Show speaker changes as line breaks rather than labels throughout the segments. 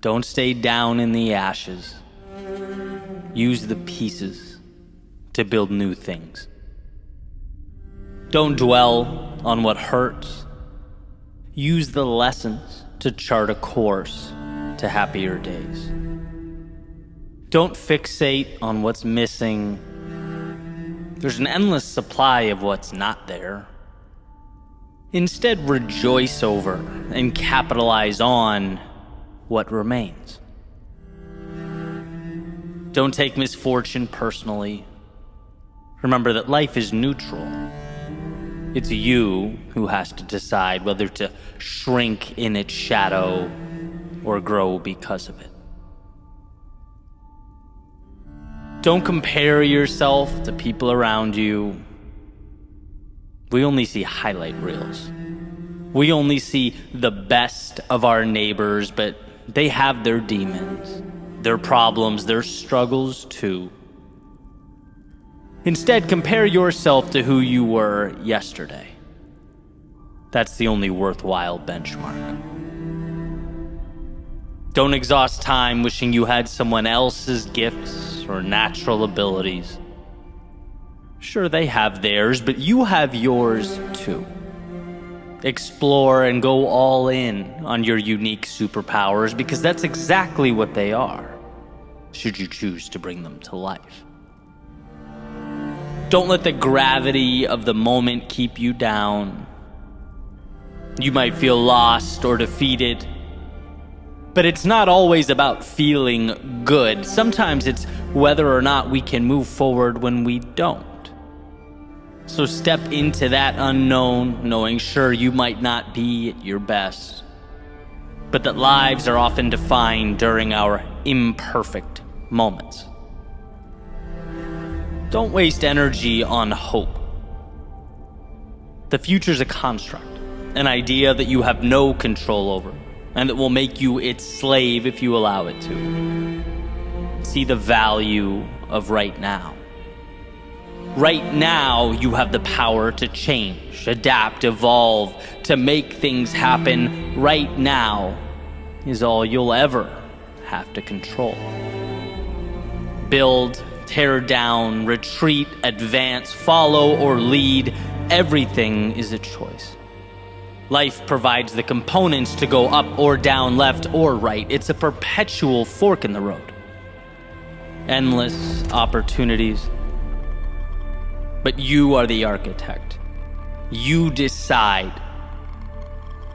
Don't stay down in the ashes. Use the pieces to build new things. Don't dwell on what hurts. Use the lessons to chart a course to happier days. Don't fixate on what's missing. There's an endless supply of what's not there. Instead, rejoice over and capitalize on what remains. Don't take misfortune personally. Remember that life is neutral. It's you who has to decide whether to shrink in its shadow or grow because of it. Don't compare yourself to people around you. We only see highlight reels. We only see the best of our neighbors, but they have their demons, their problems, their struggles too. Instead, compare yourself to who you were yesterday. That's the only worthwhile benchmark. Don't exhaust time wishing you had someone else's gifts or natural abilities. Sure, they have theirs, but you have yours too. Explore and go all in on your unique superpowers, because that's exactly what they are, should you choose to bring them to life. Don't let the gravity of the moment keep you down. You might feel lost or defeated, but it's not always about feeling good. Sometimes it's whether or not we can move forward when we don't. So step into that unknown, knowing sure you might not be at your best, but that lives are often defined during our imperfect moments. Don't waste energy on hope. The future's a construct, an idea that you have no control over, and that will make you its slave if you allow it to. See the value of right now. Right now, you have the power to change, adapt, evolve, to make things happen. Right now is all you'll ever have to control. Build, tear down, retreat, advance, follow, or lead. Everything is a choice. Life provides the components to go up or down, left or right. It's a perpetual fork in the road. Endless opportunities. But you are the architect. You decide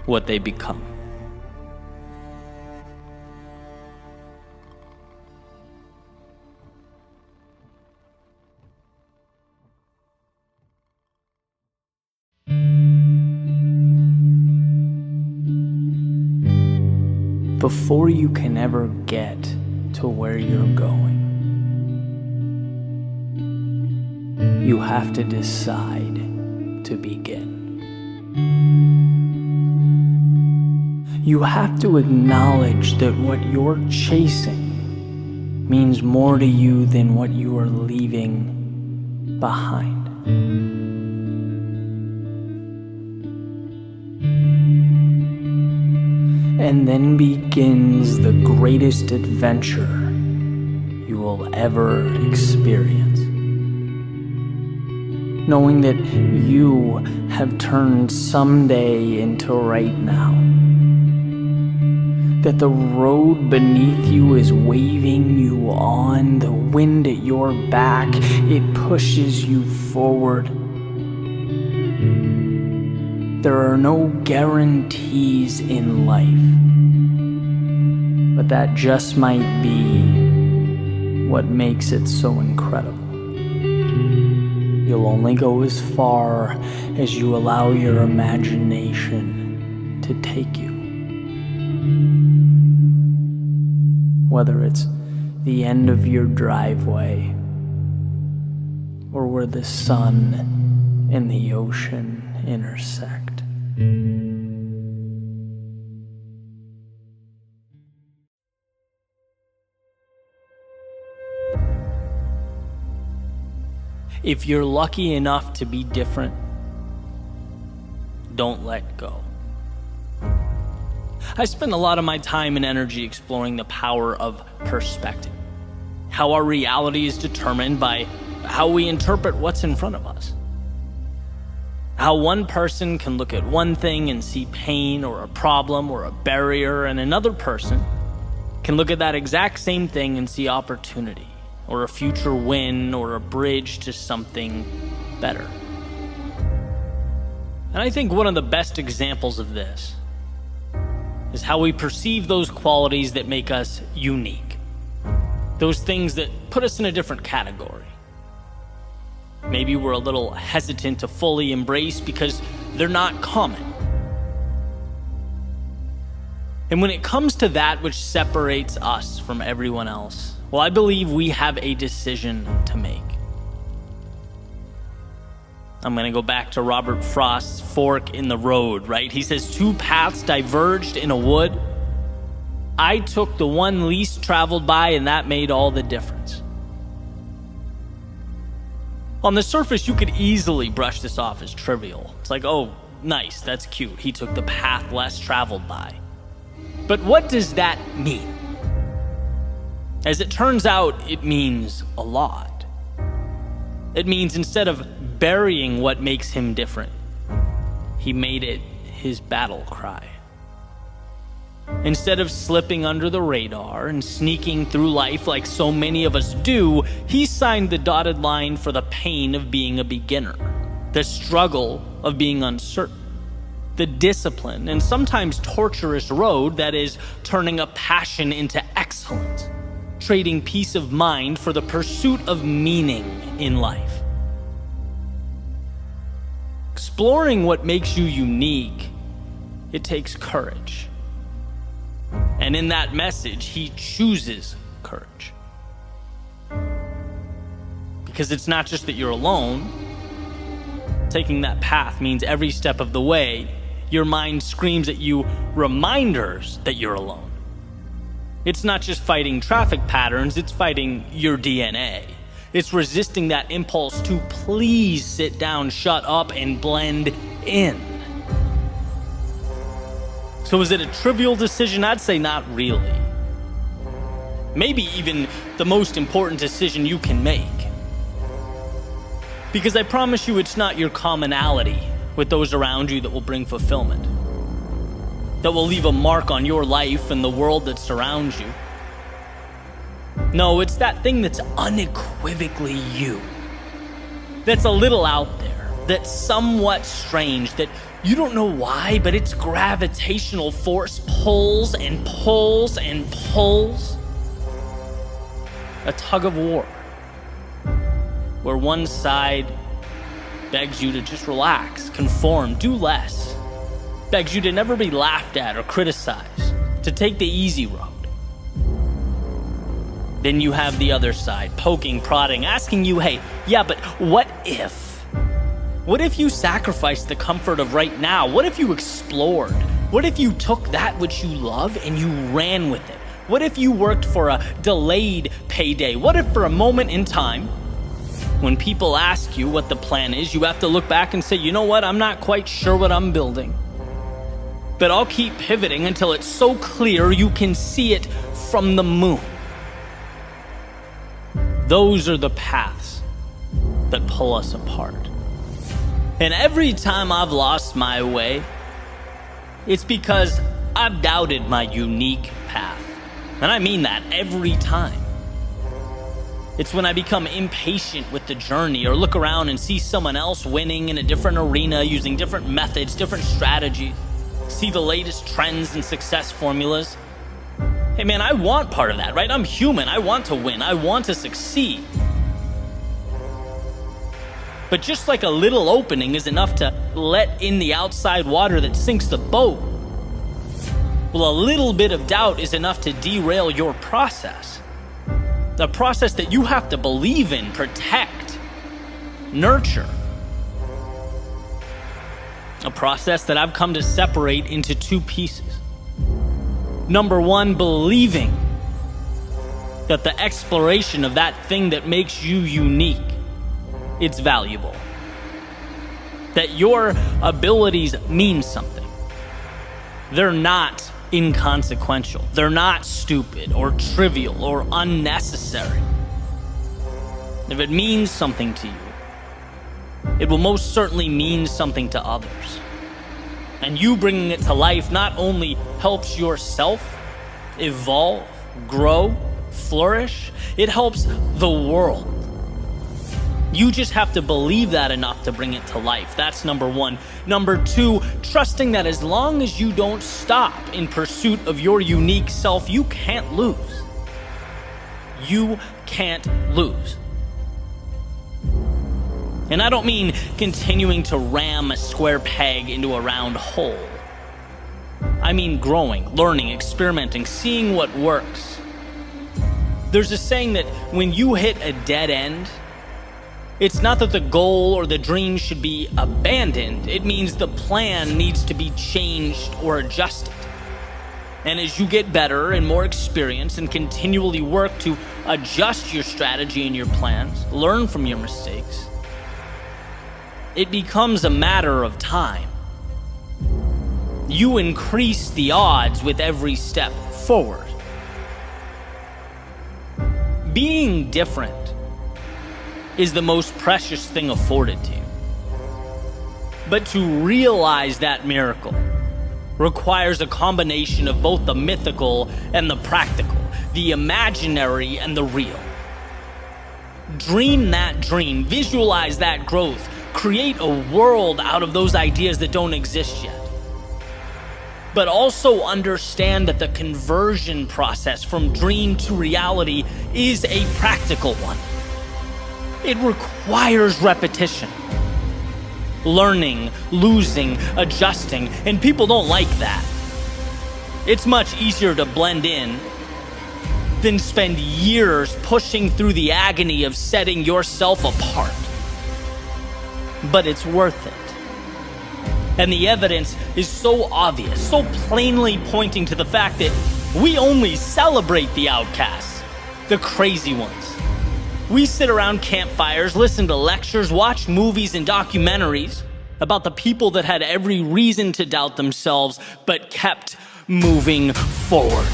what they become. Before you can ever get to where you're going, you have to decide to begin. You have to acknowledge that what you're chasing means more to you than what you are leaving behind. And then begins the greatest adventure you will ever experience. Knowing that you have turned someday into right now. That the road beneath you is waving you on, the wind at your back, it pushes you forward. There are no guarantees in life, but that just might be what makes it so incredible. You'll only go as far as you allow your imagination to take you. Whether it's the end of your driveway, or where the sun and the ocean intersect. If you're lucky enough to be different, don't let go. I spend a lot of my time and energy exploring the power of perspective, how our reality is determined by how we interpret what's in front of us. How one person can look at one thing and see pain or a problem or a barrier, and another person can look at that exact same thing and see opportunity or a future win or a bridge to something better. And I think one of the best examples of this is how we perceive those qualities that make us unique. Those things that put us in a different category. Maybe we're a little hesitant to fully embrace because they're not common. And when it comes to that which separates us from everyone else, well, I believe we have a decision to make. I'm going to go back to Robert Frost's fork in the road, right? He says, 2 paths diverged in a wood. I took the one least traveled by, and that made all the difference. On the surface, you could easily brush this off as trivial. It's like, oh, nice, that's cute. He took the path less traveled by. But what does that mean? As it turns out, it means a lot. It means instead of burying what makes him different, he made it his battle cry. Instead of slipping under the radar and sneaking through life like so many of us do, he signed the dotted line for the pain of being a beginner, the struggle of being uncertain, the discipline and sometimes torturous road that is turning a passion into excellence, trading peace of mind for the pursuit of meaning in life. Exploring what makes you unique, it takes courage. And in that message, he chooses courage. Because it's not just that you're alone. Taking that path means every step of the way, your mind screams at you reminders that you're alone. It's not just fighting traffic patterns, it's fighting your DNA. It's resisting that impulse to please sit down, shut up, and blend in. So is it a trivial decision? I'd say not really. Maybe even the most important decision you can make. Because I promise you it's not your commonality with those around you that will bring fulfillment, that will leave a mark on your life and the world that surrounds you. No, it's that thing that's unequivocally you, that's a little out there, that's somewhat strange, that you don't know why, but its gravitational force pulls and pulls and pulls. A tug of war, where one side begs you to just relax, conform, do less, begs you to never be laughed at or criticized, to take the easy road. Then you have the other side, poking, prodding, asking you, hey, yeah, but what if? What if you sacrificed the comfort of right now? What if you explored? What if you took that which you love and you ran with it? What if you worked for a delayed payday? What if for a moment in time, when people ask you what the plan is, you have to look back and say, you know what, I'm not quite sure what I'm building, but I'll keep pivoting until it's so clear you can see it from the moon. Those are the paths that pull us apart. And every time I've lost my way, it's because I've doubted my unique path. And I mean that every time. It's when I become impatient with the journey or look around and see someone else winning in a different arena using different methods, different strategies, see the latest trends and success formulas. Hey man, I want part of that, right? I'm human. I want to win. I want to succeed. But just like a little opening is enough to let in the outside water that sinks the boat, well, a little bit of doubt is enough to derail your process. A process that you have to believe in, protect, nurture. A process that I've come to separate into 2 pieces. Number 1, believing that the exploration of that thing that makes you unique, it's valuable. That your abilities mean something. They're not inconsequential. They're not stupid or trivial or unnecessary. If it means something to you, it will most certainly mean something to others. And you bringing it to life not only helps yourself evolve, grow, flourish, it helps the world. You just have to believe that enough to bring it to life. That's number one. Number two, trusting that as long as you don't stop in pursuit of your unique self, you can't lose. You can't lose. And I don't mean continuing to ram a square peg into a round hole. I mean growing, learning, experimenting, seeing what works. There's a saying that when you hit a dead end, it's not that the goal or the dream should be abandoned. It means the plan needs to be changed or adjusted. And as you get better and more experienced and continually work to adjust your strategy and your plans, learn from your mistakes, it becomes a matter of time. You increase the odds with every step forward. Being different is the most precious thing afforded to you. But to realize that miracle requires a combination of both the mythical and the practical, the imaginary and the real. Dream that dream, visualize that growth, create a world out of those ideas that don't exist yet. But also understand that the conversion process from dream to reality is a practical one. It requires repetition. Learning, losing, adjusting, and people don't like that. It's much easier to blend in than spend years pushing through the agony of setting yourself apart. But it's worth it. And the evidence is so obvious, so plainly pointing to the fact that we only celebrate the outcasts, the crazy ones. We sit around campfires, listen to lectures, watch movies and documentaries about the people that had every reason to doubt themselves but kept moving forward.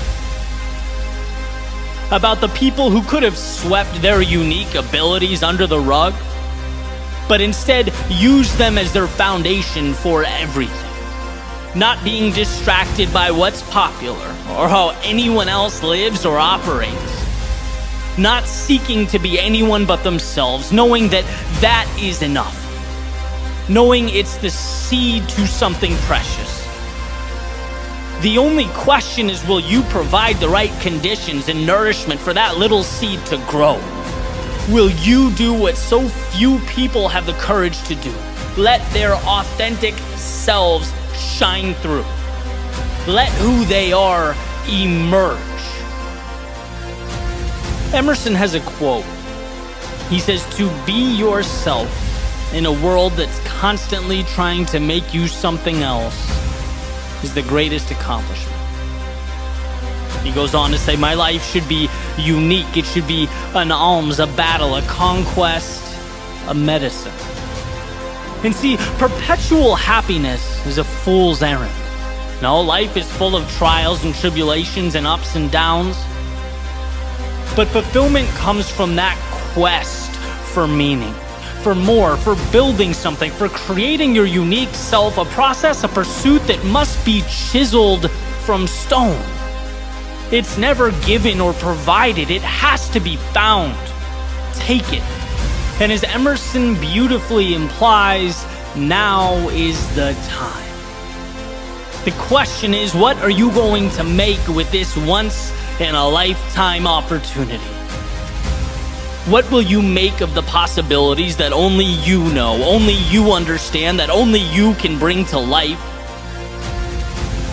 About the people who could have swept their unique abilities under the rug, but instead used them as their foundation for everything. Not being distracted by what's popular or how anyone else lives or operates. Not seeking to be anyone but themselves, knowing that that is enough. Knowing it's the seed to something precious. The only question is, will you provide the right conditions and nourishment for that little seed to grow? Will you do what so few people have the courage to do? Let their authentic selves shine through. Let who they are emerge. Emerson has a quote. He says, "To be yourself in a world that's constantly trying to make you something else is the greatest accomplishment." He goes on to say, "My life should be unique. It should be an alms, a battle, a conquest, a medicine." And see, perpetual happiness is a fool's errand. No, life is full of trials and tribulations and ups and downs. But fulfillment comes from that quest for meaning, for more, for building something, for creating your unique self, a process, a pursuit that must be chiseled from stone. It's never given or provided. It has to be found. Take it. And as Emerson beautifully implies, now is the time. The question is, what are you going to make with this once-in-a-lifetime opportunity? What will you make of the possibilities that only you know, only you understand, that only you can bring to life?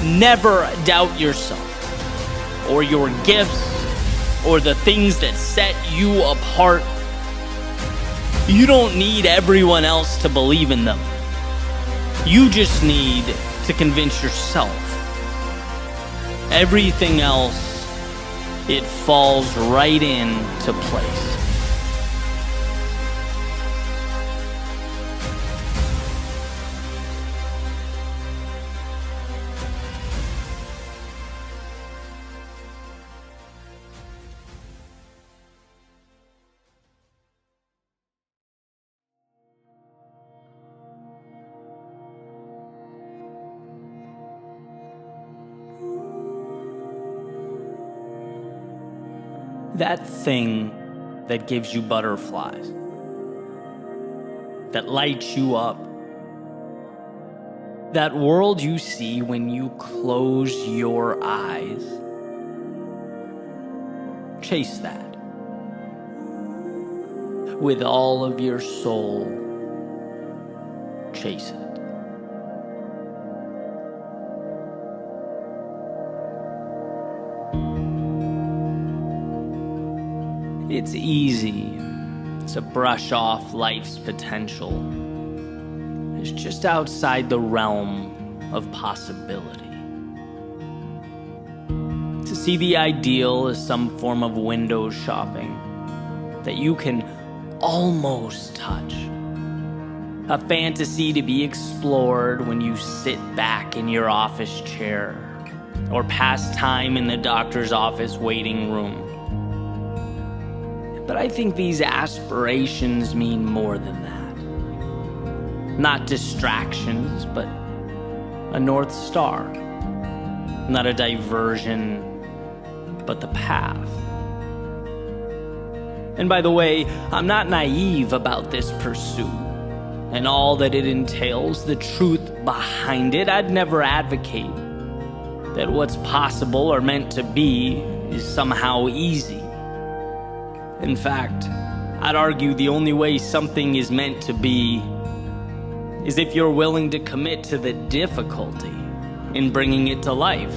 Never doubt yourself, or your gifts, or the things that set you apart. You don't need everyone else to believe in them. You just need to convince yourself. Everything else, it falls right into place. That thing that gives you butterflies, that lights you up, that world you see when you close your eyes. Chase that with all of your soul. Chase it. It's easy to brush off life's potential as just outside the realm of possibility. To see the ideal as some form of window shopping that you can almost touch. A fantasy to be explored when you sit back in your office chair or pass time in the doctor's office waiting room. But I think these aspirations mean more than that. Not distractions, but a North Star. Not a diversion, but the path. And by the way, I'm not naive about this pursuit and all that it entails, the truth behind it. I'd never advocate that what's possible or meant to be is somehow easy. In fact, I'd argue the only way something is meant to be is if you're willing to commit to the difficulty in bringing it to life.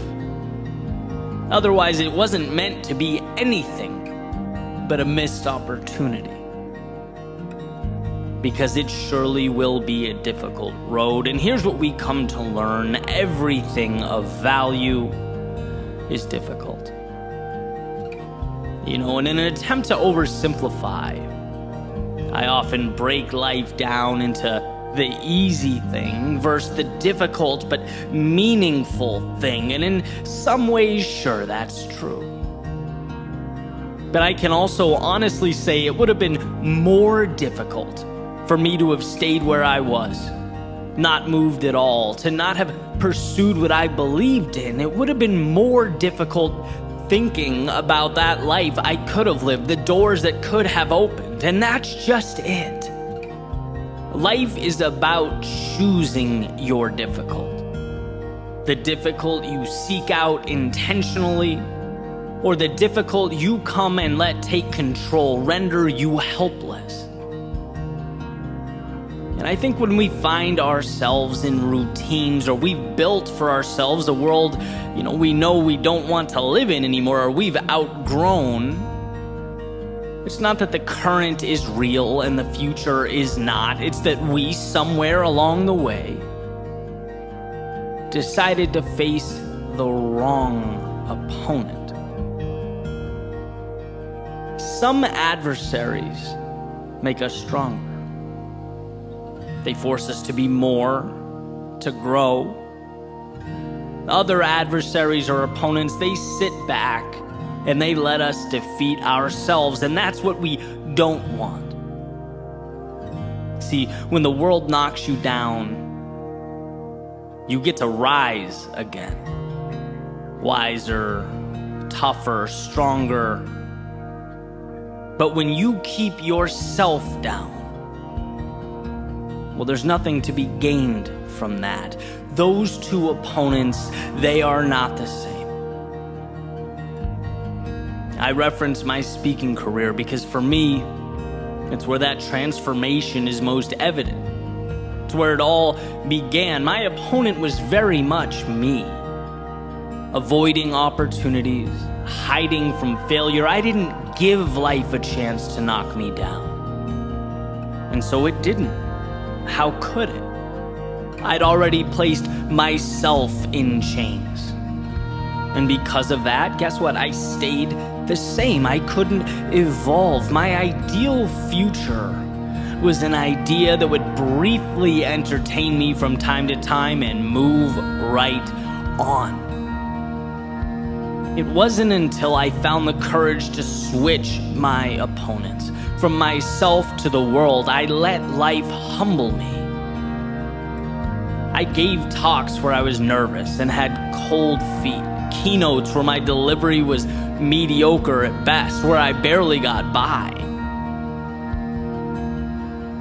Otherwise, it wasn't meant to be anything but a missed opportunity. Because it surely will be a difficult road, and here's what we come to learn: everything of value is difficult. You know, and in an attempt to oversimplify, I often break life down into the easy thing versus the difficult but meaningful thing. And in some ways, sure, that's true. But I can also honestly say it would have been more difficult for me to have stayed where I was, not moved at all, to not have pursued what I believed in. It would have been more difficult thinking about that life I could have lived, the doors that could have opened, and that's just it. Life is about choosing your difficult. The difficult you seek out intentionally, or the difficult you come and let take control, render you helpless. And I think when we find ourselves in routines, or we've built for ourselves a world, we know we don't want to live in anymore, or we've outgrown, it's not that the current is real and the future is not. It's that we, somewhere along the way, decided to face the wrong opponent. Some adversaries make us stronger. They force us to be more, to grow. Other adversaries or opponents, they sit back and they let us defeat ourselves, and that's what we don't want. See, when the world knocks you down, you get to rise again. Wiser, tougher, stronger. But when you keep yourself down, well, there's nothing to be gained from that. Those two opponents, they are not the same. I reference my speaking career because for me, it's where that transformation is most evident. It's where it all began. My opponent was very much me. Avoiding opportunities, hiding from failure. I didn't give life a chance to knock me down. And so it didn't. How could it? I'd already placed myself in chains. And because of that, guess what? I stayed the same. I couldn't evolve. My ideal future was an idea that would briefly entertain me from time to time and move right on. It wasn't until I found the courage to switch my opponents from myself to the world, I let life humble me. I gave talks where I was nervous and had cold feet, keynotes where my delivery was mediocre at best, where I barely got by.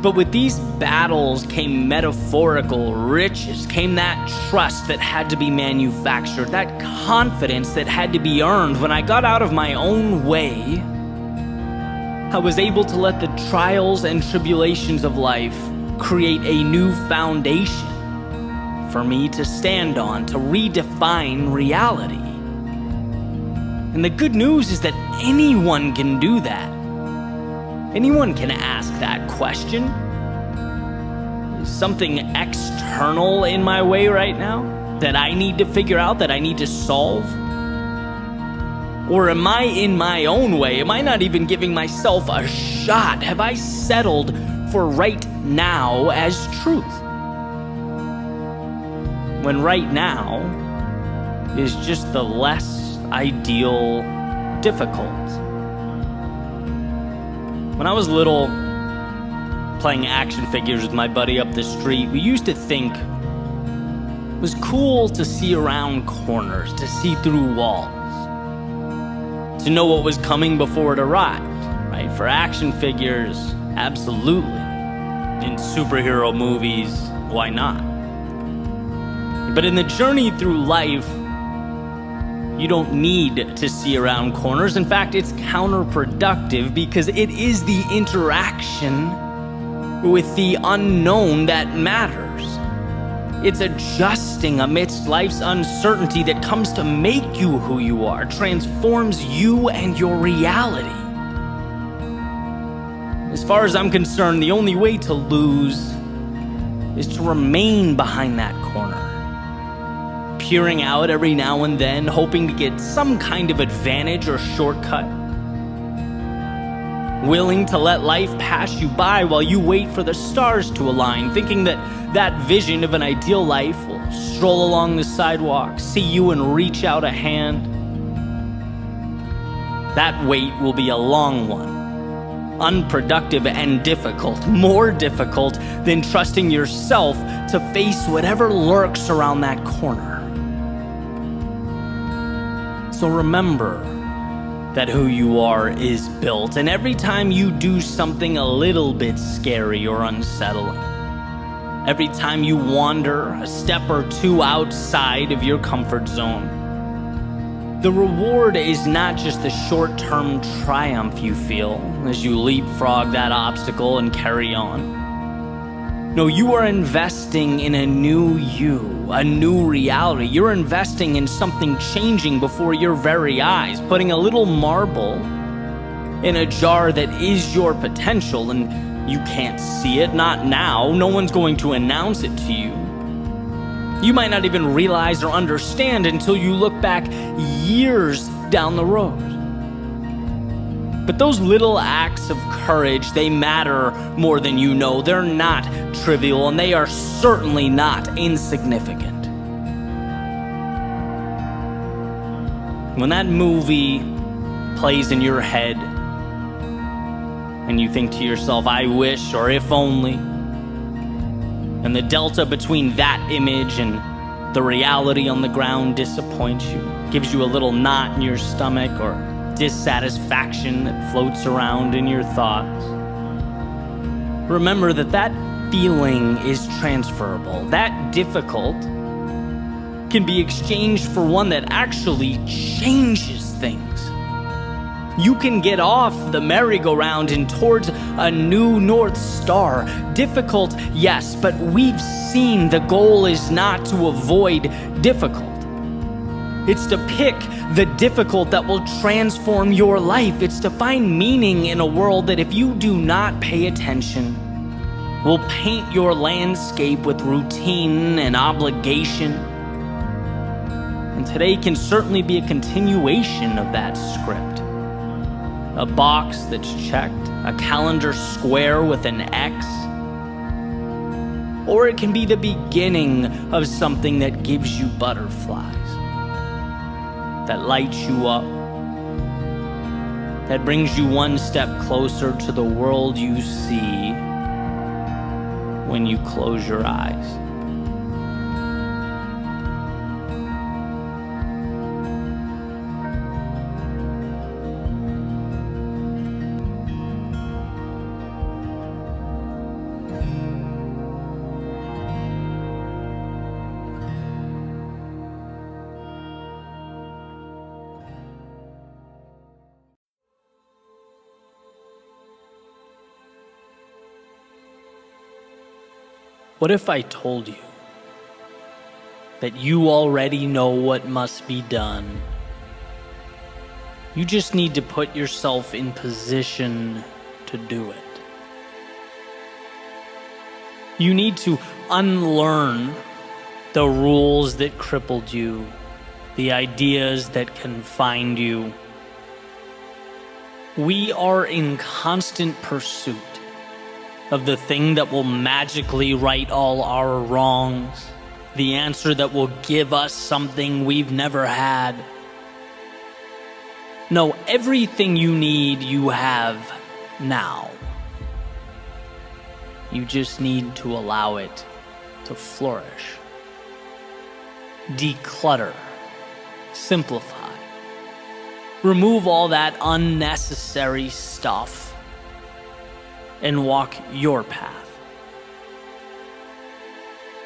But with these battles came metaphorical riches, came that trust that had to be manufactured, that confidence that had to be earned. When I got out of my own way, I was able to let the trials and tribulations of life create a new foundation for me to stand on, to redefine reality. And the good news is that anyone can do that. Anyone can ask that question. Is something external in my way right now that I need to figure out, that I need to solve? Or am I in my own way? Am I not even giving myself a shot? Have I settled for right now as truth? When right now is just the less ideal difficult. When I was little, playing action figures with my buddy up the street, we used to think it was cool to see around corners, to see through walls, to know what was coming before it arrived, right? For action figures, absolutely. In superhero movies, why not? But in the journey through life, you don't need to see around corners. In fact, it's counterproductive because it is the interaction with the unknown that matters. It's adjusting amidst life's uncertainty that comes to make you who you are, transforms you and your reality. As far as I'm concerned, the only way to lose is to remain behind that corner, peering out every now and then, hoping to get some kind of advantage or shortcut, willing to let life pass you by while you wait for the stars to align, thinking that that vision of an ideal life will stroll along the sidewalk, see you and reach out a hand. That wait will be a long one, unproductive and difficult, more difficult than trusting yourself to face whatever lurks around that corner. So remember that who you are is built, and every time you do something a little bit scary or unsettling, every time you wander a step or two outside of your comfort zone, the reward is not just the short-term triumph you feel as you leapfrog that obstacle and carry on. No, you are investing in a new you, a new reality. You're investing in something changing before your very eyes, putting a little marble in a jar that is your potential, and you can't see it, not now. No one's going to announce it to you. You might not even realize or understand until you look back years down the road. But those little acts of courage, they matter more than you know. They're not trivial, and they are certainly not insignificant. When that movie plays in your head, and you think to yourself, I wish, or if only, and the delta between that image and the reality on the ground disappoints you, gives you a little knot in your stomach, or dissatisfaction that floats around in your thoughts, remember that that feeling is transferable. That difficult can be exchanged for one that actually changes things. You can get off the merry-go-round and towards a new North Star. Difficult, yes, but we've seen the goal is not to avoid difficult. It's to pick the difficult that will transform your life. It's to find meaning in a world that, if you do not pay attention, will paint your landscape with routine and obligation. And today can certainly be a continuation of that script. A box that's checked, a calendar square with an X. Or it can be the beginning of something that gives you butterflies, that lights you up, that brings you one step closer to the world you see when you close your eyes. What if I told you that you already know what must be done? You just need to put yourself in position to do it. You need to unlearn the rules that crippled you, the ideas that confined you. We are in constant pursuit of the thing that will magically right all our wrongs, the answer that will give us something we've never had. No, everything you need, you have now. You just need to allow it to flourish. Declutter. Simplify. Remove all that unnecessary stuff and walk your path.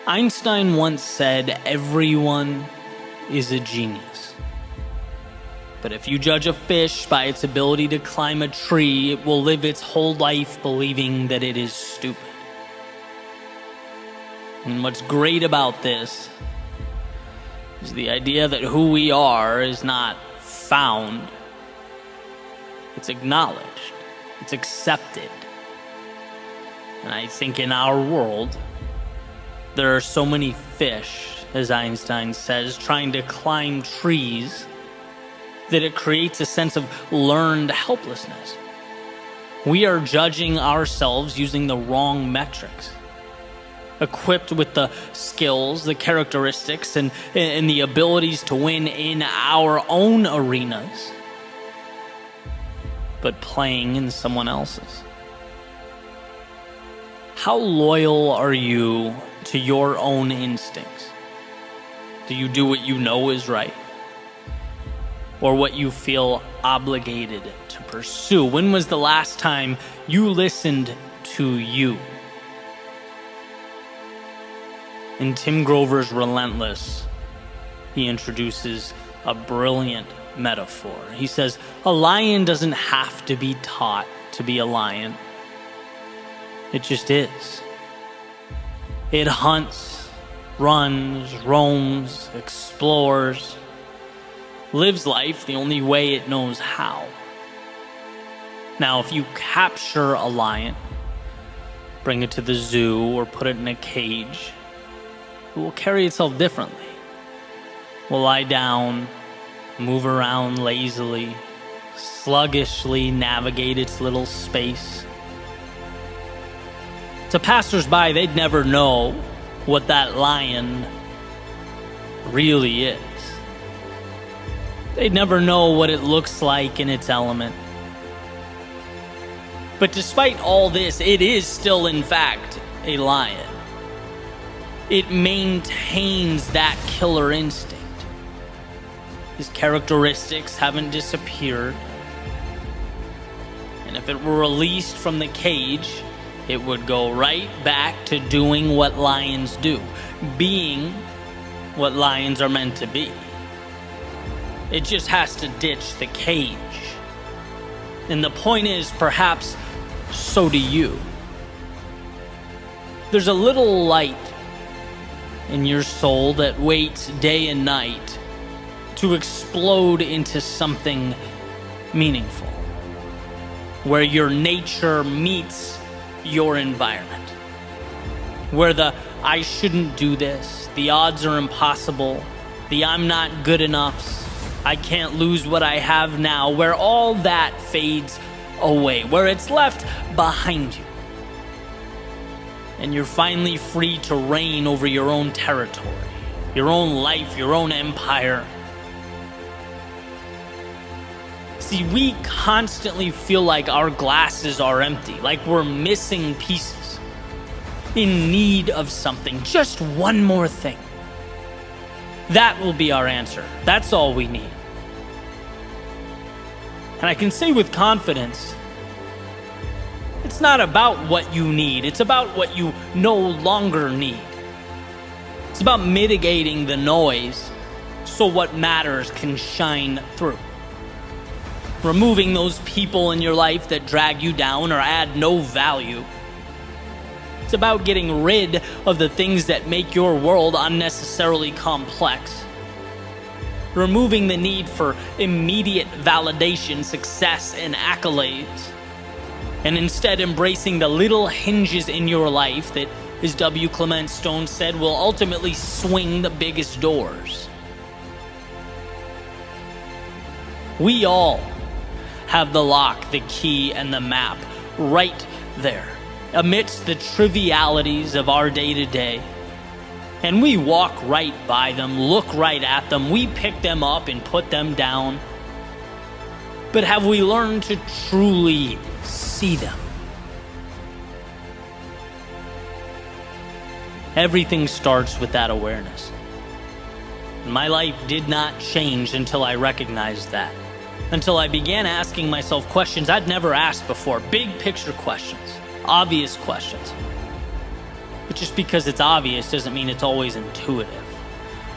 Einstein once said, "Everyone is a genius. But if you judge a fish by its ability to climb a tree, it will live its whole life believing that it is stupid." And what's great about this is the idea that who we are is not found. It's acknowledged. It's accepted. And I think in our world, there are so many fish, as Einstein says, trying to climb trees that it creates a sense of learned helplessness. We are judging ourselves using the wrong metrics. Equipped with the skills, the characteristics, and the abilities to win in our own arenas, but playing in someone else's. How loyal are you to your own instincts? Do you do what you know is right? Or what you feel obligated to pursue? When was the last time you listened to you? In Tim Grover's Relentless, he introduces a brilliant metaphor. He says, a lion doesn't have to be taught to be a lion. It just is. It hunts, runs, roams, explores, lives life the only way it knows how. Now, if you capture a lion, bring it to the zoo, or put it in a cage, it will carry itself differently. Will lie down, move around lazily, sluggishly navigate its little space. To passersby, they'd never know what that lion really is. They'd never know what it looks like in its element. But despite all this, it is still, in fact, a lion. It maintains that killer instinct. His characteristics haven't disappeared. And if it were released from the cage, it would go right back to doing what lions do, being what lions are meant to be. It just has to ditch the cage. And the point is, perhaps, so do you. There's a little light in your soul that waits day and night to explode into something meaningful, where your nature meets your environment, where the I shouldn't do this, the odds are impossible, the I'm not good enough, I can't lose what I have now, where all that fades away, where it's left behind you. And you're finally free to reign over your own territory, your own life, your own empire. See, we constantly feel like our glasses are empty, like we're missing pieces, in need of something, just one more thing. That will be our answer. That's all we need. And I can say with confidence, it's not about what you need. It's about what you no longer need. It's about mitigating the noise so what matters can shine through. Removing those people in your life that drag you down or add no value. It's about getting rid of the things that make your world unnecessarily complex. Removing the need for immediate validation, success, and accolades. And instead embracing the little hinges in your life that, as W. Clement Stone said, will ultimately swing the biggest doors. We all have the lock, the key, and the map right there, amidst the trivialities of our day-to-day. And we walk right by them, look right at them, we pick them up and put them down. But have we learned to truly see them? Everything starts with that awareness. And my life did not change until I recognized that. Until I began asking myself questions I'd never asked before. Big picture questions. Obvious questions. But just because it's obvious doesn't mean it's always intuitive.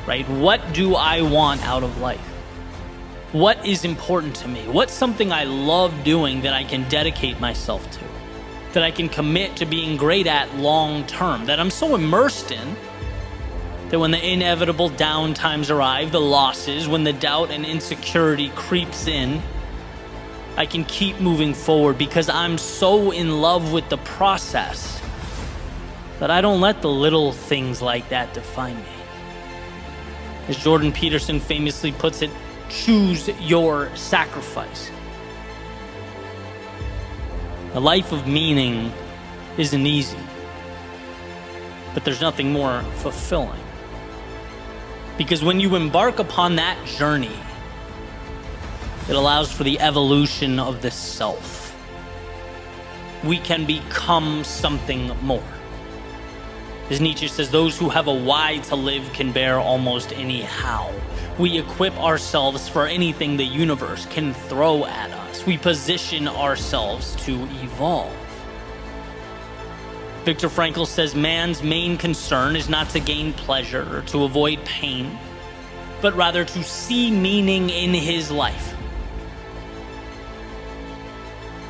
Right? What do I want out of life? What is important to me? What's something I love doing that I can dedicate myself to? That I can commit to being great at long term? That I'm so immersed in that when the inevitable down times arrive, the losses, when the doubt and insecurity creeps in, I can keep moving forward because I'm so in love with the process that I don't let the little things like that define me. As Jordan Peterson famously puts it, choose your sacrifice. A life of meaning isn't easy, but there's nothing more fulfilling. Because when you embark upon that journey, it allows for the evolution of the self. We can become something more. As Nietzsche says, those who have a why to live can bear almost any how. We equip ourselves for anything the universe can throw at us. We position ourselves to evolve. Viktor Frankl says man's main concern is not to gain pleasure or to avoid pain, but rather to see meaning in his life.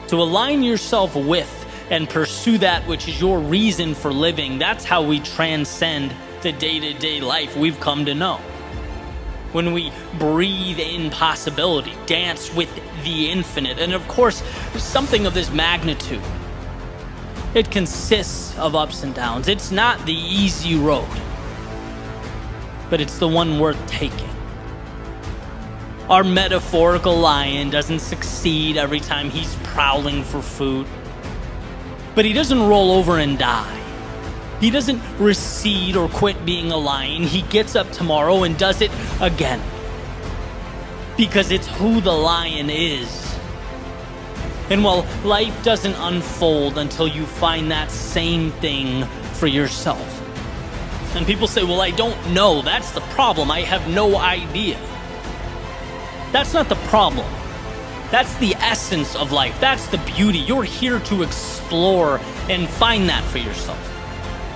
To align yourself with and pursue that which is your reason for living, that's how we transcend the day-to-day life we've come to know. When we breathe in possibility, dance with the infinite, and of course, something of this magnitude. It consists of ups and downs. It's not the easy road, but it's the one worth taking. Our metaphorical lion doesn't succeed every time he's prowling for food, but he doesn't roll over and die. He doesn't recede or quit being a lion. He gets up tomorrow and does it again, because it's who the lion is. And while life doesn't unfold until you find that same thing for yourself. And people say, well, I don't know. That's the problem. I have no idea. That's not the problem. That's the essence of life. That's the beauty. You're here to explore and find that for yourself.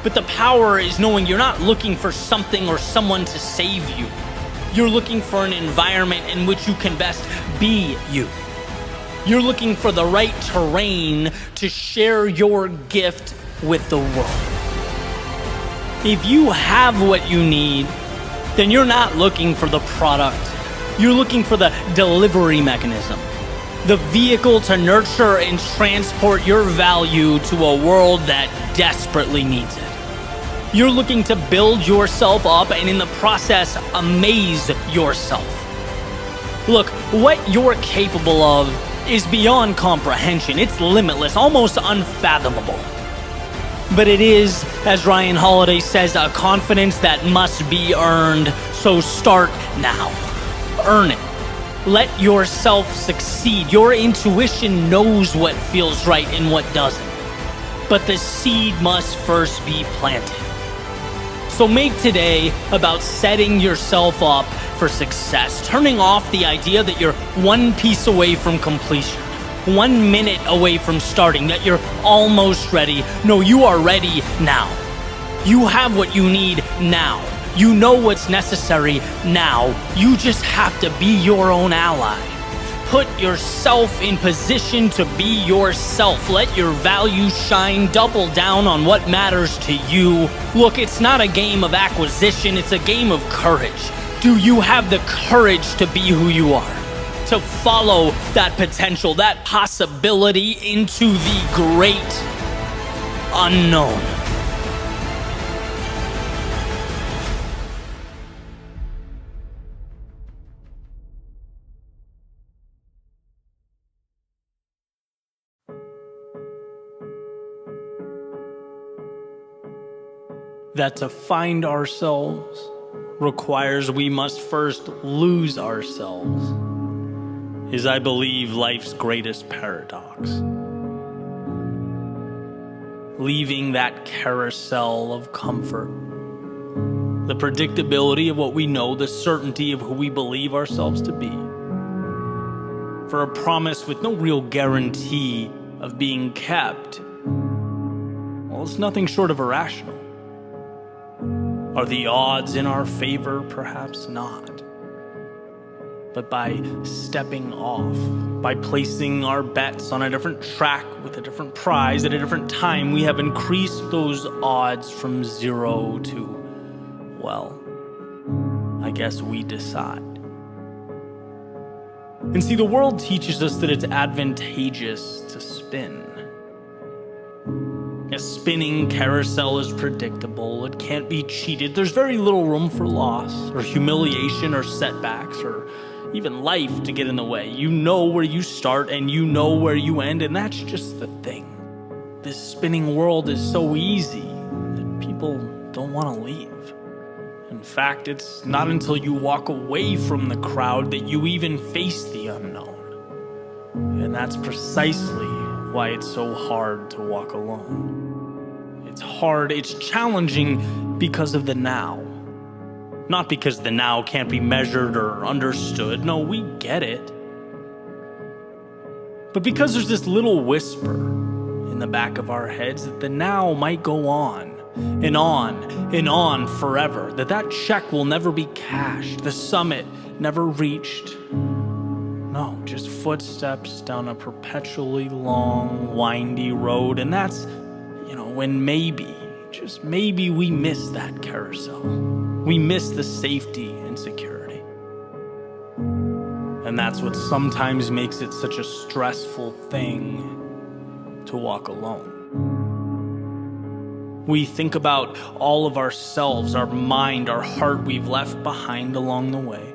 But the power is knowing you're not looking for something or someone to save you. You're looking for an environment in which you can best be you. You're looking for the right terrain to share your gift with the world. If you have what you need, then you're not looking for the product. You're looking for the delivery mechanism, the vehicle to nurture and transport your value to a world that desperately needs it. You're looking to build yourself up and in the process, amaze yourself. Look, what you're capable of is beyond comprehension. It's limitless, almost unfathomable. But it is, as Ryan Holiday says, a confidence that must be earned. So start now. Earn it. Let yourself succeed. Your intuition knows what feels right and what doesn't. But the seed must first be planted. So make today about setting yourself up for success, turning off the idea that you're one piece away from completion, 1 minute away from starting, that you're almost ready. No, you are ready now. You have what you need now. You know what's necessary now. You just have to be your own ally. Put yourself in position to be yourself. Let your values shine. Double down on what matters to you. Look, it's not a game of acquisition, it's a game of courage. Do you have the courage to be who you are? To follow that potential, that possibility into the great unknown? That to find ourselves requires we must first lose ourselves, is, I believe, life's greatest paradox. Leaving that carousel of comfort, the predictability of what we know, the certainty of who we believe ourselves to be, for a promise with no real guarantee of being kept, well, it's nothing short of irrational. Are the odds in our favor? Perhaps not. But by stepping off, by placing our bets on a different track with a different prize at a different time, we have increased those odds from 0 to, well, I guess we decide. And see, the world teaches us that it's advantageous to spin. A spinning carousel is predictable. It can't be cheated. There's very little room for loss or humiliation or setbacks or even life to get in the way. You know where you start and you know where you end, and that's just the thing. This spinning world is so easy that people don't want to leave. In fact, it's not until you walk away from the crowd that you even face the unknown. And that's precisely why it's so hard to walk alone. It's hard, it's challenging because of the now. Not because the now can't be measured or understood. No, we get it. But because there's this little whisper in the back of our heads that the now might go on and on and on forever, that check will never be cashed, the summit never reached. No, just footsteps down a perpetually long, windy road. And that's, when maybe, just maybe, we miss that carousel. We miss the safety and security. And that's what sometimes makes it such a stressful thing to walk alone. We think about all of ourselves, our mind, our heart we've left behind along the way.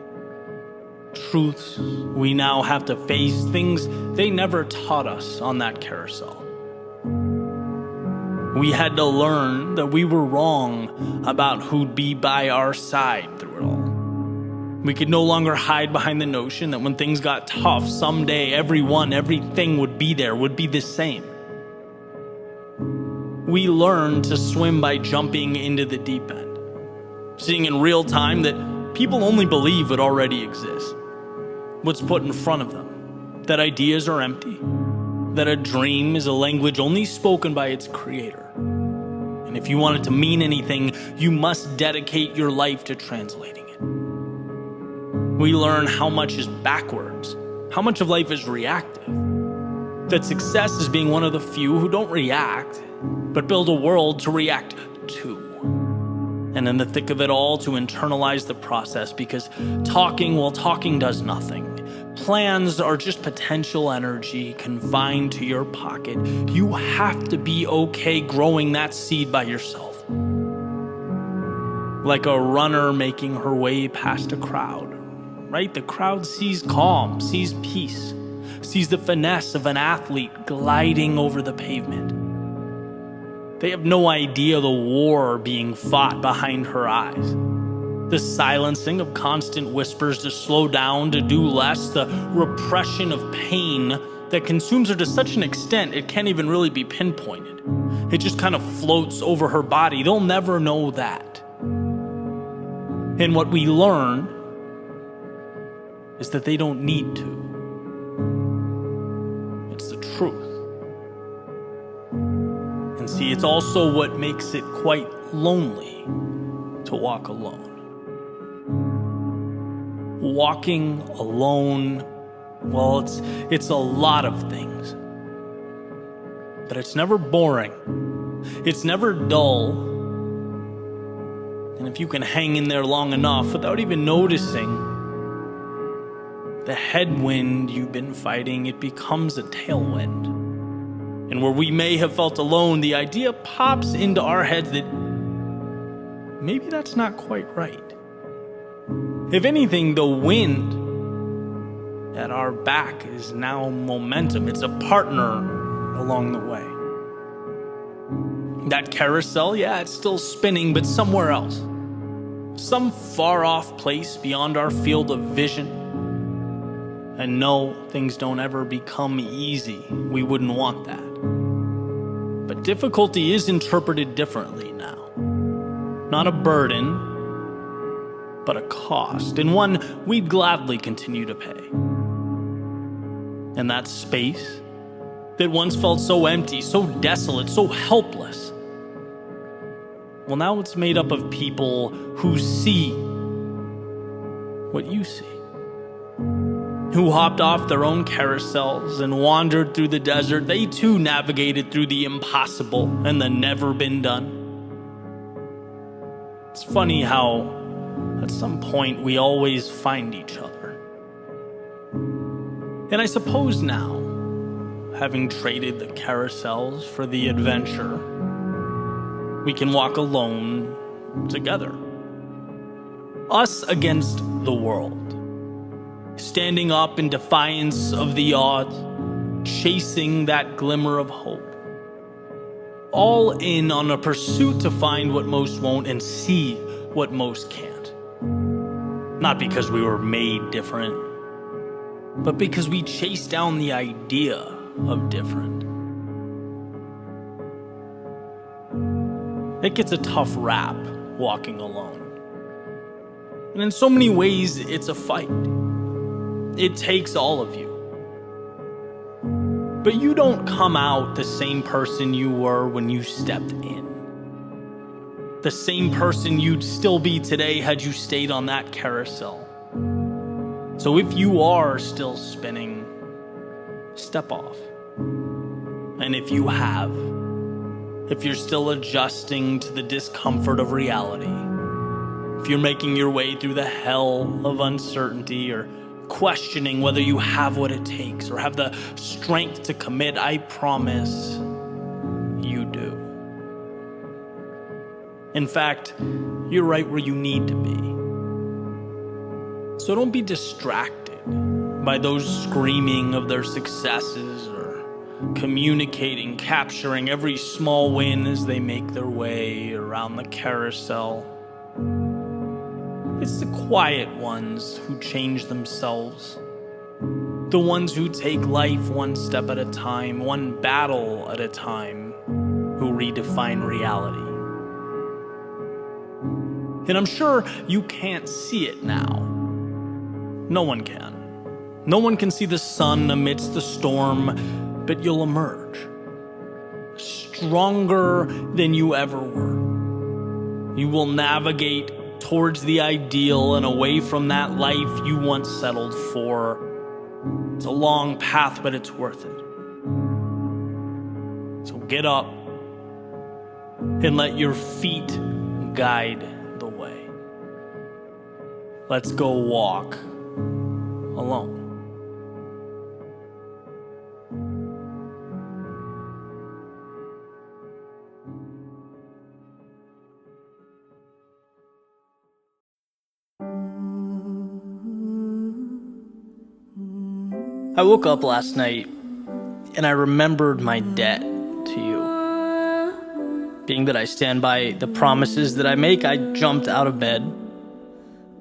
Truths we now have to face, things they never taught us on that carousel. We had to learn that we were wrong about who'd be by our side through it all. We could no longer hide behind the notion that when things got tough, someday everything would be there, would be the same. We learned to swim by jumping into the deep end, seeing in real time that people only believe what already exists, what's put in front of them, that ideas are empty, that a dream is a language only spoken by its creator. And if you want it to mean anything, you must dedicate your life to translating it. We learn how much is backwards, how much of life is reactive, that success is being one of the few who don't react, but build a world to react to. And in the thick of it all, to internalize the process, because talking does nothing. Plans are just potential energy confined to your pocket. You have to be okay growing that seed by yourself. Like a runner making her way past a crowd, right? The crowd sees calm, sees peace, sees the finesse of an athlete gliding over the pavement. They have no idea the war being fought behind her eyes. The silencing of constant whispers to slow down, to do less, the repression of pain that consumes her to such an extent it can't even really be pinpointed. It just kind of floats over her body. They'll never know that. And what we learn is that they don't need to. It's the truth. And see, it's also what makes it quite lonely to walk alone. Walking alone Well, it's a lot of things. But it's never boring. It's never dull. And if you can hang in there long enough without even noticing the headwind you've been fighting, it becomes a tailwind. And where we may have felt alone, the idea pops into our heads that maybe that's not quite right. If anything, the wind at our back is now momentum. It's a partner along the way. That carousel, yeah, it's still spinning, but somewhere else. Some far off place beyond our field of vision. And no, things don't ever become easy. We wouldn't want that. But difficulty is interpreted differently now. Not a burden, but a cost, and one we'd gladly continue to pay. And that space that once felt so empty, so desolate, so helpless, well, now it's made up of people who see what you see. Who hopped off their own carousels and wandered through the desert. They too navigated through the impossible and the never been done. It's funny how at some point we always find each other. And I suppose now, having traded the carousels for the adventure, we can walk alone together. Us against the world. Standing up in defiance of the odds, chasing that glimmer of hope. All in on a pursuit to find what most won't and see what most can't. Not because we were made different, but because we chase down the idea of different. It gets a tough rap walking alone. And in so many ways, it's a fight. It takes all of you. But you don't come out the same person you were when you stepped in. The same person you'd still be today had you stayed on that carousel. So if you are still spinning, step off. And if you have, if you're still adjusting to the discomfort of reality, if you're making your way through the hell of uncertainty or questioning whether you have what it takes or have the strength to commit, I promise you do. In fact, you're right where you need to be. So don't be distracted by those screaming of their successes or communicating, capturing every small win as they make their way around the carousel. It's the quiet ones who change themselves. The ones who take life one step at a time, one battle at a time, who redefine reality. And I'm sure you can't see it now. No one can. No one can see the sun amidst the storm, but you'll emerge. Stronger than you ever were. You will navigate towards the ideal and away from that life you once settled for. It's a long path, but it's worth it. So get up and let your feet guide the way. Let's go walk alone. I woke up last night and I remembered my debt to you. Being that I stand by the promises that I make, I jumped out of bed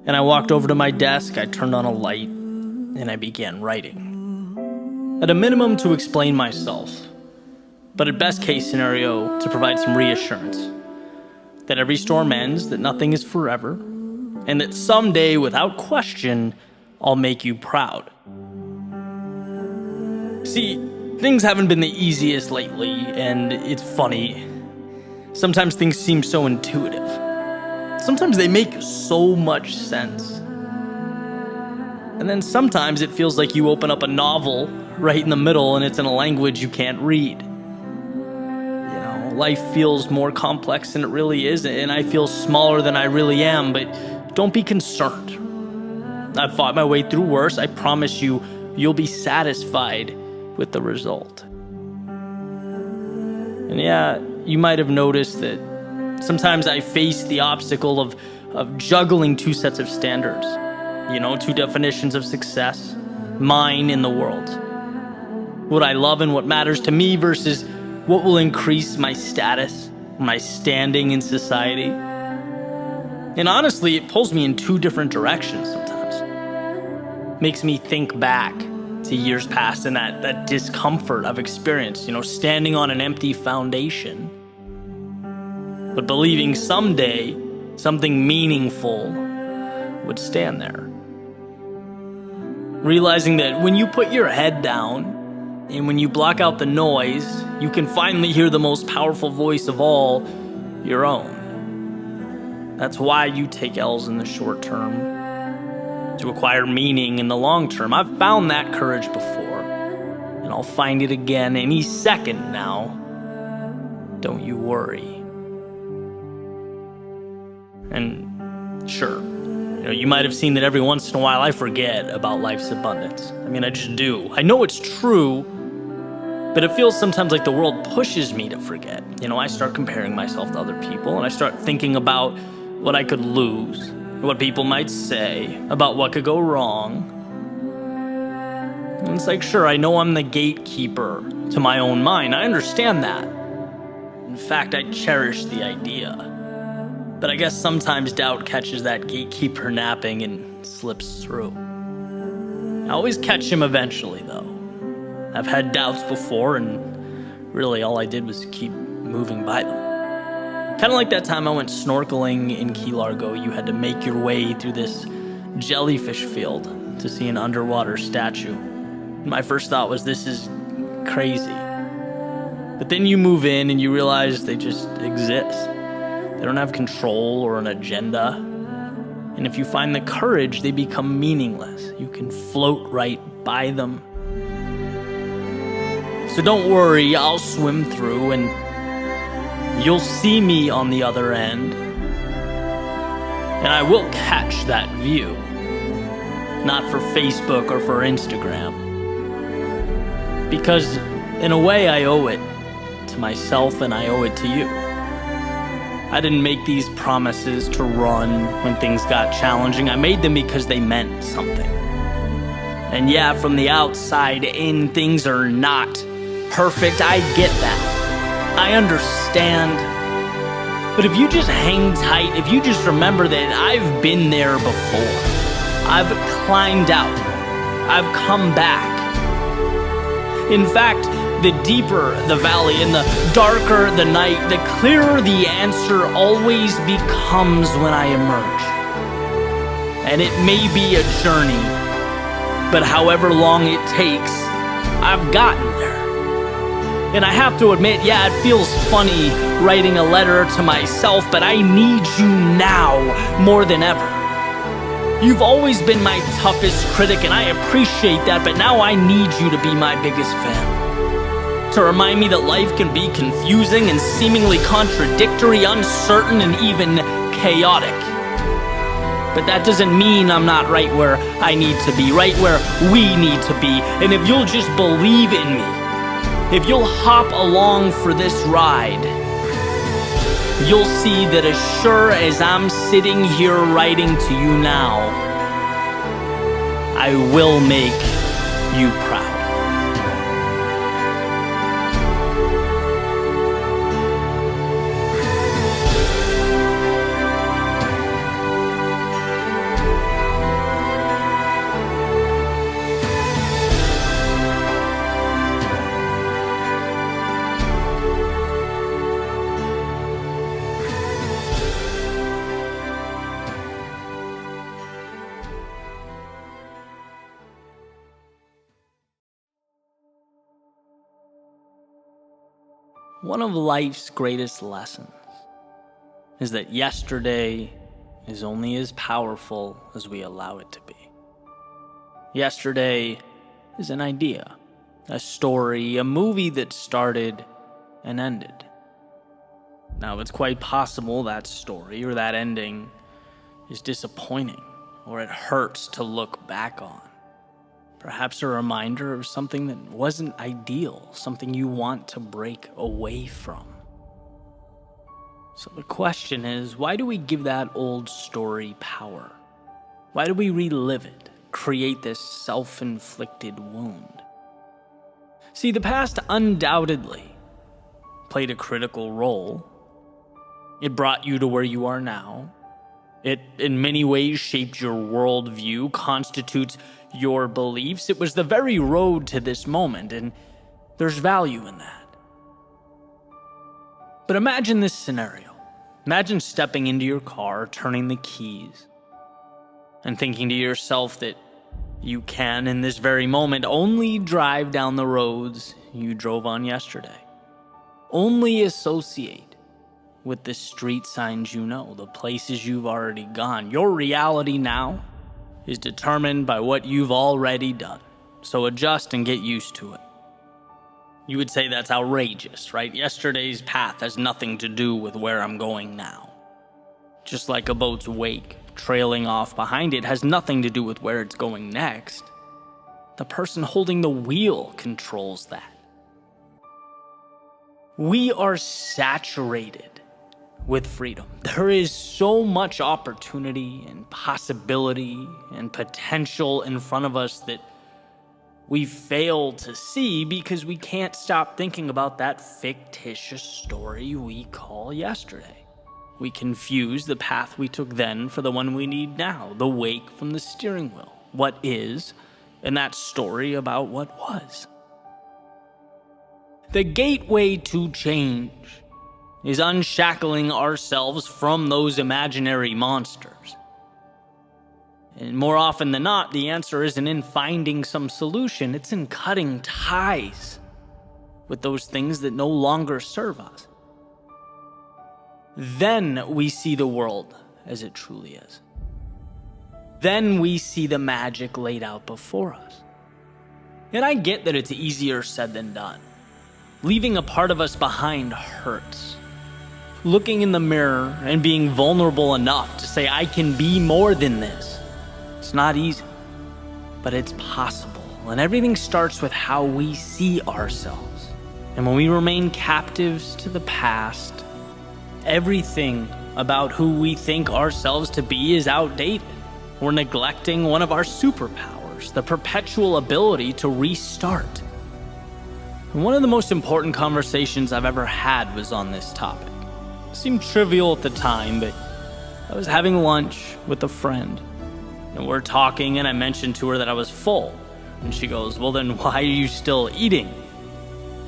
and I walked over to my desk, I turned on a light, and I began writing. At a minimum to explain myself, but at best case scenario to provide some reassurance. That every storm ends, that nothing is forever, and that someday, without question, I'll make you proud. See, things haven't been the easiest lately, and it's funny. Sometimes things seem so intuitive. Sometimes they make so much sense. And then sometimes it feels like you open up a novel right in the middle and it's in a language you can't read. Life feels more complex than it really is, and I feel smaller than I really am, but don't be concerned. I've fought my way through worse. I promise you, you'll be satisfied with the result. And yeah, you might have noticed that sometimes I face the obstacle of juggling two sets of standards. Two definitions of success, mine and the world. What I love and what matters to me versus what will increase my status, my standing in society. And honestly, it pulls me in two different directions sometimes. Makes me think back to years past and that discomfort I've experienced, standing on an empty foundation, but believing someday something meaningful would stand there. Realizing that when you put your head down and when you block out the noise, you can finally hear the most powerful voice of all, your own. That's why you take L's in the short term, to acquire meaning in the long term. I've found that courage before, and I'll find it again any second now. Don't you worry. And sure, you might have seen that every once in a while I forget about life's abundance. I just do. I know it's true, but it feels sometimes like the world pushes me to forget. I start comparing myself to other people, and I start thinking about what I could lose, what people might say, about what could go wrong. And it's like, sure, I know I'm the gatekeeper to my own mind. I understand that. In fact, I cherish the idea. But I guess sometimes doubt catches that gatekeeper napping and slips through. I always catch him eventually, though. I've had doubts before, and really all I did was keep moving by them. Kind of like that time I went snorkeling in Key Largo. You had to make your way through this jellyfish field to see an underwater statue. My first thought was, this is crazy. But then you move in and you realize they just exist. They don't have control or an agenda. And if you find the courage, they become meaningless. You can float right by them. So don't worry, I'll swim through and you'll see me on the other end. And I will catch that view. Not for Facebook or for Instagram. Because in a way I owe it to myself and I owe it to you. I didn't make these promises to run when things got challenging. I made them because they meant something. And yeah, from the outside in, things are not perfect. I get that. I understand. But if you just hang tight, if you just remember that I've been there before. I've climbed out. I've come back. In fact, the deeper the valley and the darker the night, the clearer the answer always becomes when I emerge. And it may be a journey, but however long it takes, I've gotten there. And I have to admit, yeah, it feels funny writing a letter to myself, but I need you now more than ever. You've always been my toughest critic, and I appreciate that, but now I need you to be my biggest fan. To remind me that life can be confusing and seemingly contradictory, uncertain, and even chaotic. But that doesn't mean I'm not right where I need to be, right where we need to be. And if you'll just believe in me, if you'll hop along for this ride, you'll see that as sure as I'm sitting here writing to you now, I will make you proud. One of life's greatest lessons is that yesterday is only as powerful as we allow it to be. Yesterday is an idea, a story, a movie that started and ended. Now, it's quite possible that story or that ending is disappointing, or it hurts to look back on. Perhaps a reminder of something that wasn't ideal, something you want to break away from. So the question is, why do we give that old story power? Why do we relive it? Create this self-inflicted wound? See, the past undoubtedly played a critical role. It brought you to where you are now. It, in many ways, shaped your worldview, constitutes your beliefs. It was the very road to this moment, and there's value in that. But imagine this scenario. Imagine stepping into your car, turning the keys, and thinking to yourself that you can, in this very moment, only drive down the roads you drove on yesterday. Only associate with the street signs you know, the places you've already gone. Your reality now is determined by what you've already done. So adjust and get used to it. You would say that's outrageous, right? Yesterday's path has nothing to do with where I'm going now. Just like a boat's wake trailing off behind it has nothing to do with where it's going next. The person holding the wheel controls that. We are saturated with freedom. There is so much opportunity and possibility and potential in front of us that we fail to see because we can't stop thinking about that fictitious story we call yesterday. We confuse the path we took then for the one we need now, the wake from the steering wheel, what is, and that story about what was. The gateway to change is unshackling ourselves from those imaginary monsters. And more often than not, the answer isn't in finding some solution, it's in cutting ties with those things that no longer serve us. Then we see the world as it truly is. Then we see the magic laid out before us. And I get that it's easier said than done. Leaving a part of us behind hurts. Looking in the mirror and being vulnerable enough to say, I can be more than this. It's not easy, but it's possible. And everything starts with how we see ourselves. And when we remain captives to the past, everything about who we think ourselves to be is outdated. We're neglecting one of our superpowers, the perpetual ability to restart. And one of the most important conversations I've ever had was on this topic. It seemed trivial at the time, but I was having lunch with a friend, and we're talking, and I mentioned to her that I was full. And she goes, well, then why are you still eating?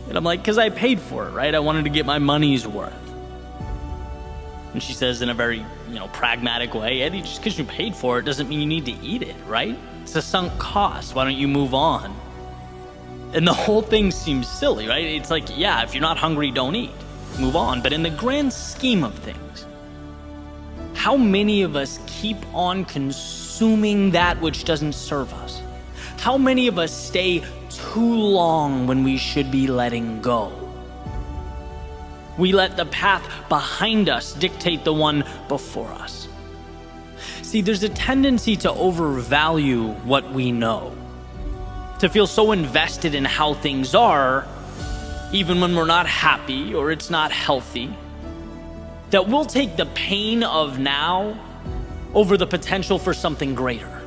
And I'm like, because I paid for it, right? I wanted to get my money's worth. And she says in a very, pragmatic way, Eddie, just because you paid for it doesn't mean you need to eat it, right? It's a sunk cost. Why don't you move on? And the whole thing seems silly, right? It's like, yeah, if you're not hungry, don't eat. Move on. But in the grand scheme of things, how many of us keep on consuming that which doesn't serve us? How many of us stay too long when we should be letting go? We let the path behind us dictate the one before us. See, there's a tendency to overvalue what we know, to feel so invested in how things are, even when we're not happy or it's not healthy, that we'll take the pain of now over the potential for something greater.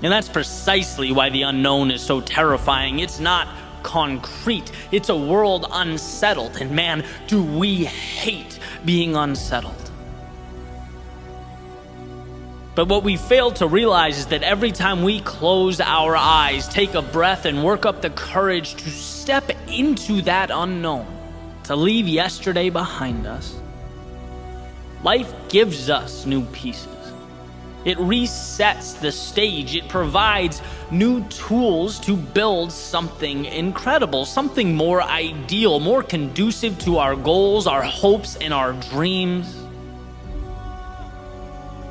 And that's precisely why the unknown is so terrifying. It's not concrete. It's a world unsettled, and man, do we hate being unsettled. But what we fail to realize is that every time we close our eyes, take a breath, and work up the courage to step into that unknown, to leave yesterday behind us, life gives us new pieces. It resets the stage. It provides new tools to build something incredible, something more ideal, more conducive to our goals, our hopes, and our dreams.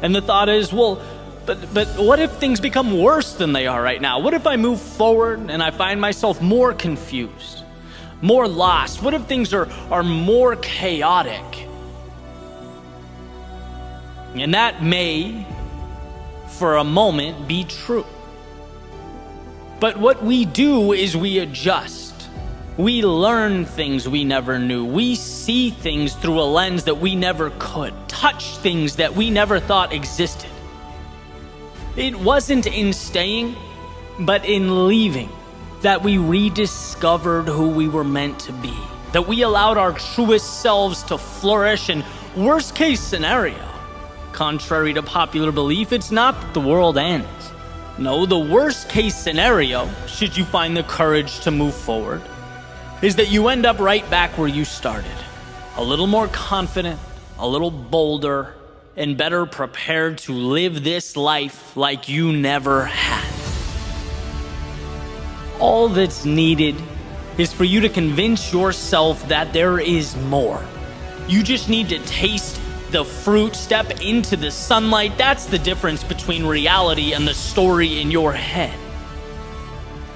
And the thought is, well, But what if things become worse than they are right now? What if I move forward and I find myself more confused, more lost? What if things are more chaotic? And that may, for a moment, be true. But what we do is we adjust. We learn things we never knew. We see things through a lens that we never could. Touch things that we never thought existed. It wasn't in staying, but in leaving, that we rediscovered who we were meant to be. That we allowed our truest selves to flourish. And worst case scenario, contrary to popular belief, it's not that the world ends. No, the worst case scenario, should you find the courage to move forward, is that you end up right back where you started. A little more confident, a little bolder, and better prepared to live this life like you never had. All that's needed is for you to convince yourself that there is more. You just need to taste the fruit, step into the sunlight. That's the difference between reality and the story in your head.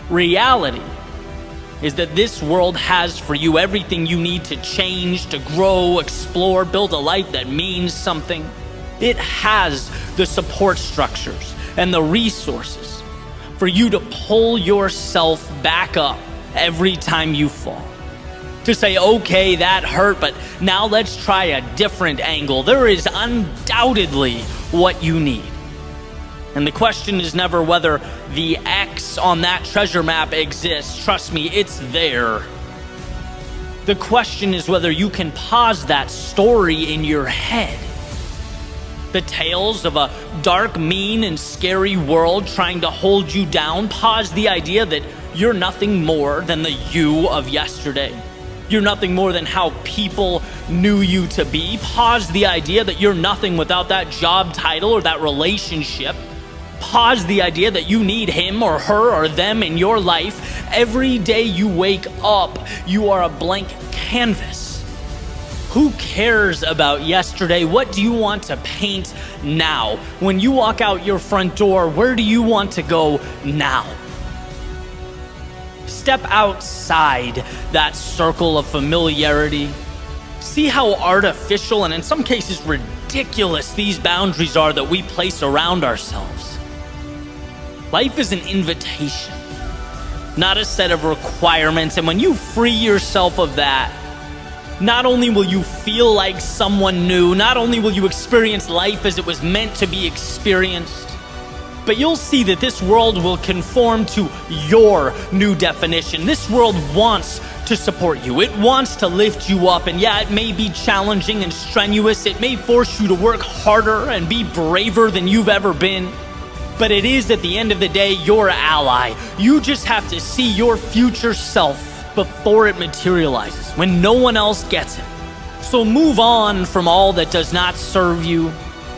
Reality is that this world has for you everything you need to change, to grow, explore, build a life that means something. It has the support structures and the resources for you to pull yourself back up every time you fall. To say, okay, that hurt, but now let's try a different angle. There is undoubtedly what you need. And the question is never whether the X on that treasure map exists. Trust me, it's there. The question is whether you can pause that story in your head. The tales of a dark, mean, and scary world trying to hold you down. Pause the idea that you're nothing more than the you of yesterday. You're nothing more than how people knew you to be. Pause the idea that you're nothing without that job title or that relationship. Pause the idea that you need him or her or them in your life. Every day you wake up, you are a blank canvas. Who cares about yesterday? What do you want to paint now? When you walk out your front door, where do you want to go now? Step outside that circle of familiarity. See how artificial and in some cases ridiculous these boundaries are that we place around ourselves. Life is an invitation, not a set of requirements. And when you free yourself of that, not only will you feel like someone new, not only will you experience life as it was meant to be experienced, but you'll see that this world will conform to your new definition. This world wants to support you. It wants to lift you up. And yeah, it may be challenging and strenuous. It may force you to work harder and be braver than you've ever been. But it is, at the end of the day, your ally. You just have to see your future self before it materializes, when no one else gets it. So move on from all that does not serve you.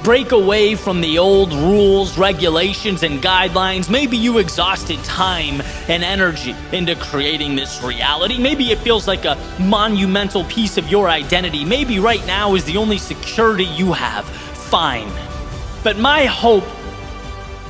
Break away from the old rules, regulations, and guidelines. Maybe you exhausted time and energy into creating this reality. Maybe it feels like a monumental piece of your identity. Maybe right now is the only security you have. Fine. But my hope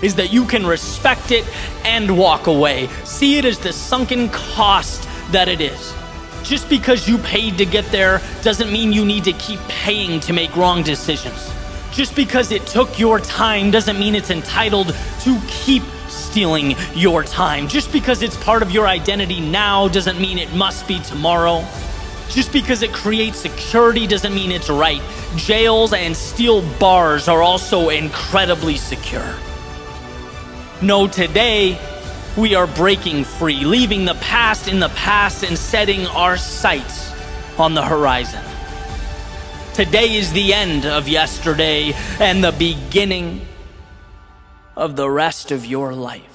is that you can respect it and walk away. See it as the sunken cost that it is. Just because you paid to get there doesn't mean you need to keep paying to make wrong decisions. Just because it took your time doesn't mean it's entitled to keep stealing your time. Just because it's part of your identity now doesn't mean it must be tomorrow. Just because it creates security doesn't mean it's right. Jails and steel bars are also incredibly secure. No, today we are breaking free, leaving the past in the past and setting our sights on the horizon. Today is the end of yesterday and the beginning of the rest of your life.